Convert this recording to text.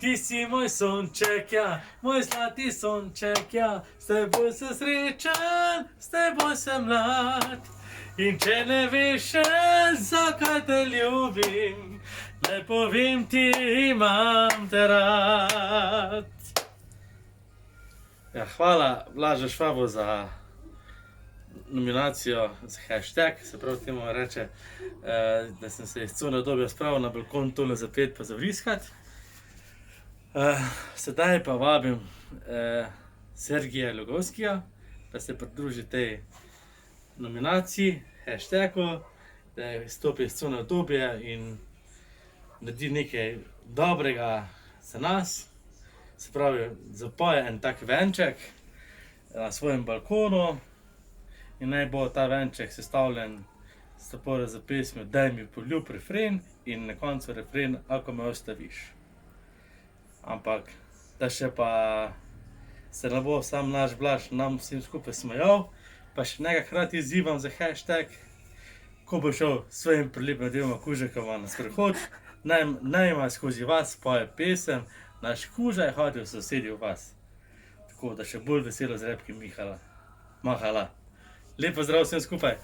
Ti si moj sonček, ja, moj zlati sonček, ja, s teboj sem srečen, s teboj sem mlad. In če ne veš še, zakaj te ljubim, naj povem ti, imam te rad. Ja, hvala Blažu Švabu za nominacijo za hashtag, se pravi temu reče, da sem se iz cone obdobja spravil na balkon tole zapet pa zavriskat. Sedaj pa vabim Sergija Logovskija, da se pridruži tej nominaciji, hashtagu, da stopi iz cone obdobja in naredi nekaj dobrega za nas. Se pravi, zapoje en tak venček na svojem balkonu in naj bo ta venček sestavljen s zapore za pesmi Daj mi poljub refren in na koncu refren Ako me ostaviš. Ampak, da še pa se ne bo sam naš Blaž nam vsem skupaj smejal, pa še nekaj hkrati izzivam za hashtag, ko bo šel s svojim prilepim dvema kužekoma na sprehod, naj ima skozi vas poje pesem Naš kuža je hodil sosedi v vas. Tako da še bolj veselo z repki mahala. Lep pozdrav vsem skupaj.